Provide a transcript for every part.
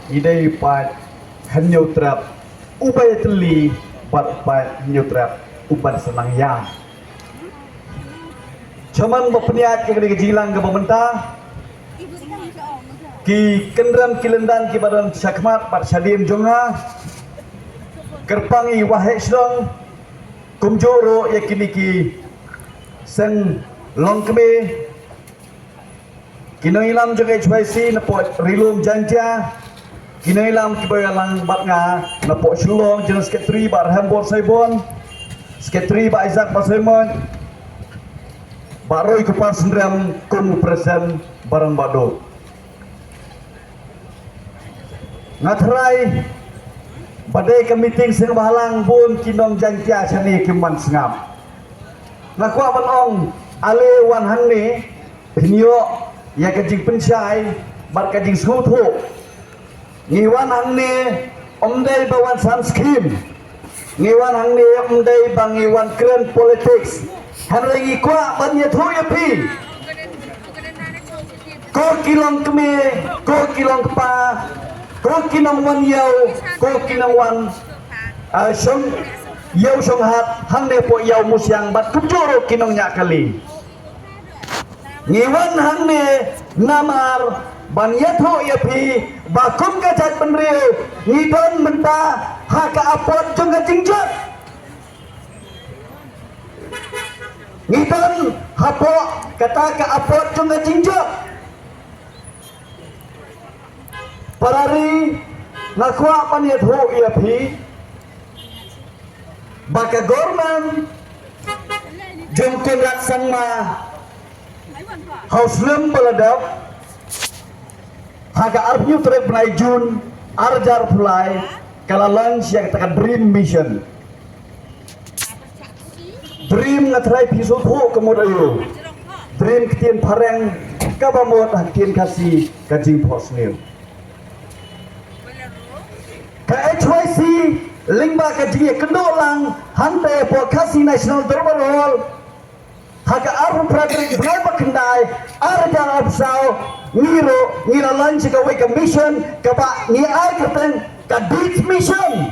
idai pat hanyo trap ubay teli pat pat hanyo trap uban senang yang cuman berpeniat ke kejilang ke pemerintah ki kendram kilendan ki badan syakmat pat syadim jonga kerpangi wahai sedong kumjoro yakini ki sen longkebe kinoilam juga HYC napot rilum janja kinoilam kibayalang batnga napot shulong jenis sketri bar hambor saibon sketri ba Isaac Basemon baroi kupar sendram kum present barang bado ngatrai badai ke meeting sing bahalang pun kinong janja sani kiman sengam ngakwa banong ale wan hangni pinyo ya kajing pensyai bar kajing sutu ngiwan hangni omdai bawan sanskim ngiwan hangni omdai bangiwan keren politics hanrengi kwa banya thuya pi ko kilong keme ko kilong kepa ko kinong wan yau ko kinong wan song yau song hat hangne po yau musyang bat kujoro kinong nya kali ngiwan hangne namar ban yatho yapi bakum kajat penriu ngidon menta haka apot jengga jingjot ngidon hapo kata ka apot jengga jingjot parari ngakwa pan yatho yapi baka gorman jengkun raksang ma Haus lem peladap haga arpnyu trip nai Jun arjar pulai kala lunch yang katakan dream mission dream ngatrai pisu thu kemudayu dream ketien pareng kabamot hakien kasih kajing posnil ka HYC lingba kajing kendolang hante po kasih national derbarol haga arun pragerik berapa kendai arjan absau ngira lunch ka wake mission ka ba ni ai keten ka beach mission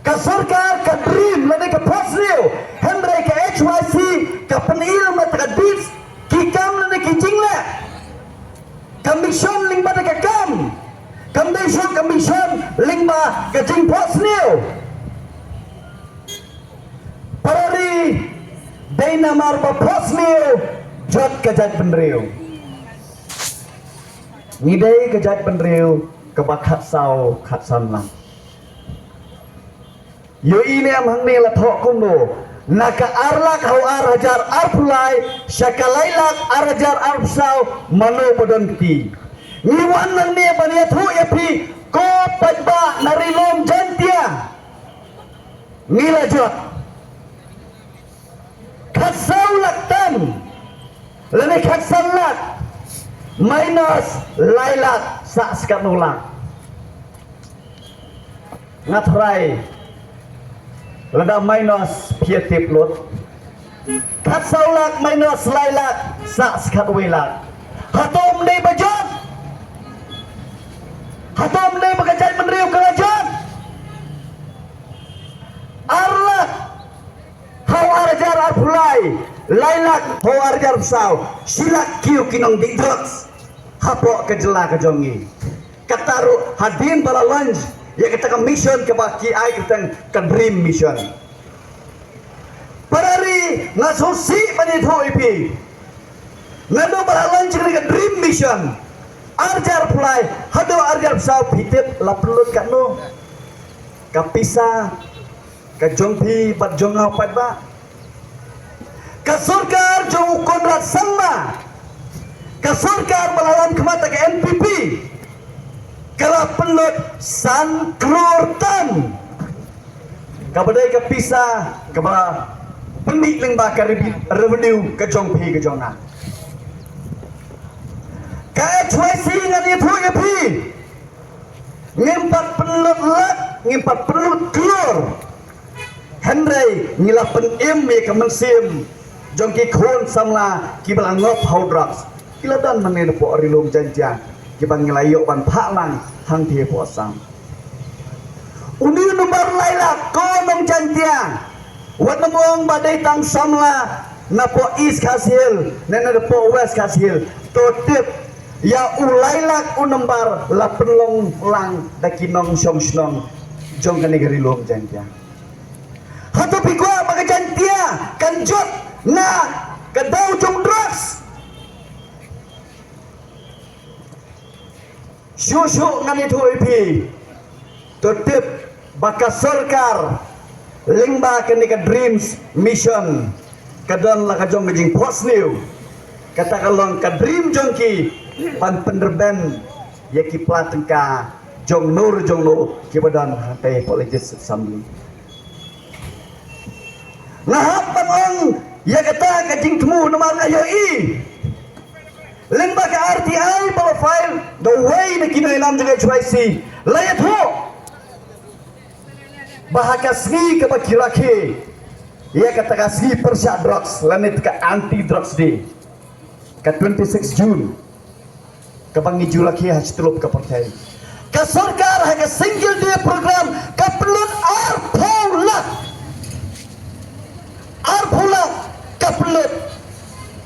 ka sarkar ka dream lade ka posnil hendrai ka HYC ka penil mat ka beach ki kam lade ki jingla ka mission ling ba ka kam mission ling ba ka jing posnil parari Dana marba posmil jot kejat penriu ngidai kejat penriu kebakat sau khatsan lang yo ini am hangni la thok kundo naka arlak hau arajar arpulai syakalailak arajar arpsau mano bodon ki ngiwan nang ne bania thu yapi ko padba narilom jantia ngila jot khasaulak tan lene khasalak minus lailak sak sekat nolak ngatrai lada minus pietip lot khasaulak minus lailak sak sekat welak hatom dei bajot hatom dei bagajai menriu kerajaan arlak hau arjar arpulai lailak hau arjar sau silak kiu kinong di drugs hapok kejela kejongi kataru hadin bala lunch ya kita ke mission ke baki ai kita ke dream mission parari ngasusi panit ho ipi ngado bala lunch ke dream mission arjar arpulai hado arjar sau pitip laplut kanu kapisa kajongpi bat jongau patba kasurkar jong konrad sangma kasurkar melawan kemata ke NPP kala penlut san krortan kabadai kapisa kaba pemik ling ba revenue kajongpi kajonga ka HYC ngani thu yapi ngimpat penlut lak ngimpat penlut klor Henry ngilapan me kemensim jongki khon samla kibalang ngop how drugs kiladan manen po rilum janjian kita ngelayok ban paklang hang tie puasang. Uni nomor laila konong jantiang. Wat namong badai tang samla na po east kasil na po west kasil. Totip ya ulailak unombar la penlong lang dakinong song jong kanigari lom jantiang. Hato pikwa baga jantia kanjot na kadaw jong drugs. Syusuk ngani tu ipi. Totip baka sarkar lingba kenika dreams mission kadon la kajong ngajing post new kata kalong ka dream jongki pan penerben yaki platengka jong nur ki badan hantai politis assembly lahapan ong ya kata kajing temu nomor ayo i lingba ka RTI profile the way na kinoinam jaga HYC layat ho bahaka sni ke bakirake ia kata kasih persya drugs lanit ke anti drugs day ke 26 June ke bangi julaki hastulup ke partai ke sarkar haka single day program ke pelut arpula ke pelut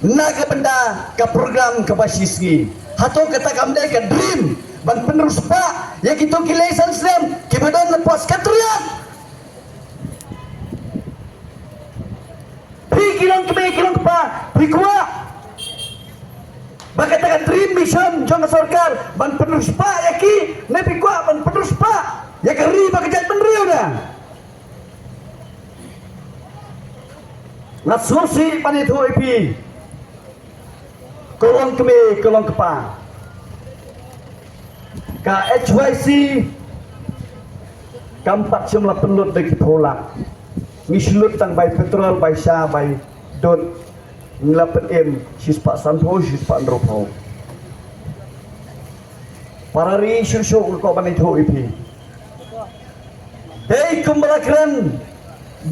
naga benda ke program ke basisgi hatau kata kamdai ke dream ban penerus pak ya gitu kilaisan slam kibadan lepas katriat Kilang kepa, pikwa. Bakatakan dream mission jong sarkar ban penerus pa yaki, ne pikwa ban penerus pa. Ya kari bakajat penriu dah. Nasusi panitu ipi. Kolong kepa. Ka HYC kampak jumlah pelut dari polak. Ngislut tang by petrol by sha by dot ngelapat sispak sanpo sispak andropo parari syusuk ko banito ipi hey kumbalakan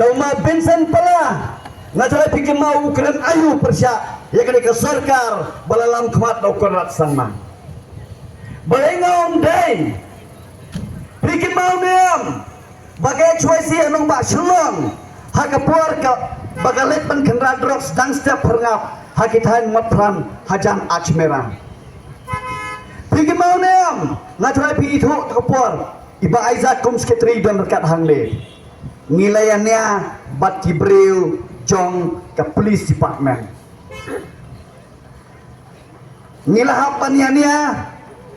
dauma bensan pala ngajai pikir mau keren ayu persya ya kene ke sarkar balalam kemat dau kerat sama balengong day pikir mau niam bagai cuisi anong ba syulong hakapuar ka bagalet pen kendra drugs dan setiap perngap hakitain matran hajan achmerang pigi mau neam ngatrai pi itu kapur iba Isaac kum sekretari dan rekat hangle nilayannya bat kibril jong ke police department nilahapannya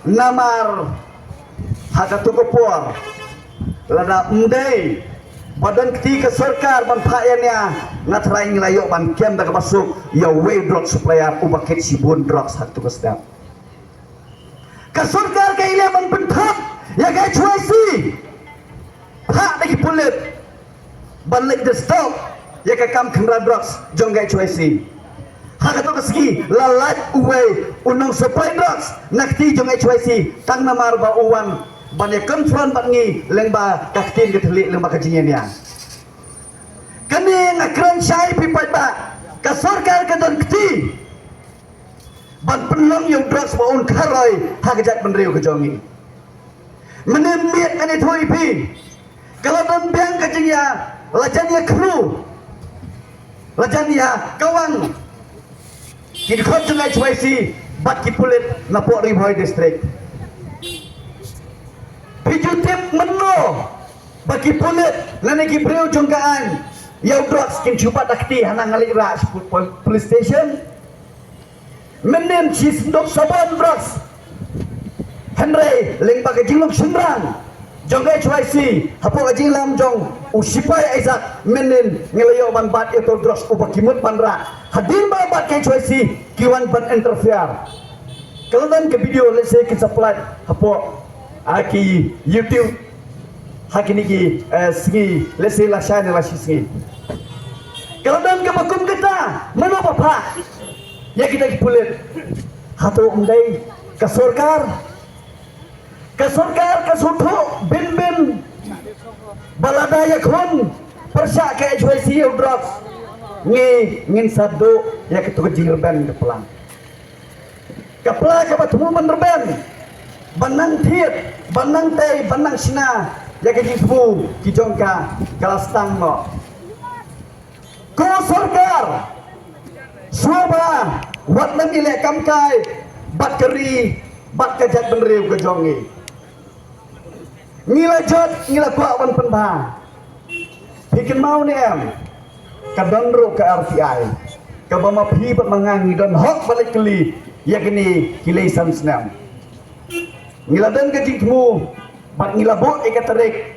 namar hakatu kapur lada mdei badan ketika sarkar ban payannya ngatrai ngelayok ban kem dak masuk ya way drug supplier ubakit sibun drugs hak tugas dak ka sarkar ka ile ban penthap ya ga HYC hak lagi pulit ban lek the stop ya ka kam kendra drugs jong ga HYC hak tu kesegi lalat uwe unang supply drugs nakti jong HYC tang namar ba uwan banyak konfront bangi lengba kaktin ketelik lengba kajian dia kene ngakran syai pipat ba ka sarkar ka don kti ban penlong yung drugs baun karoi hagajat penriu kejongi menemiat ane thoi pi kalau don biang kajinya lajanya kru lajanya kawang kini khot jeng HYC bat kipulit napok Riboy district Pijutip meno bagi pulit lane kibreu jongkaan yau drugs kin cuba dakti hana ngalik ra police station menem cis dok saban drugs Henry leng bagi jinglok sembrang jong HYC hapo ajing lam jong usipai Isaac menem ngelayo ban bat itu drugs ubakimut panra hadir ba bat HYC kiwan ban interfere kalau dan ke video let's say kita plat hapo aki YouTube hakini ki segi lesi lasan lasi segi kalau dan ke bakum kita mana apa ya kita kipulit hatu undai ke sarkar ke sutu bin balada ya kun persya ke HYC drugs ngin sadu ya ketu jingir ban ke pelang ke batu bener ban banang tiet, banang tei, banang sina, ya ke jifu, kijongka, kalastang mo. Ko sarkar, suaba, wat namile kamkai, bat keri, bat kajat benriu kejongi. Ngila jat, ngila kuak wan penpa. Bikin mau ni em, kadandro ke RTI, kabama pi bat mangangi dan hok balik keli, ya kini kilaisan senam. Ngila dan kejingmu, bat ngila bot eka tarik,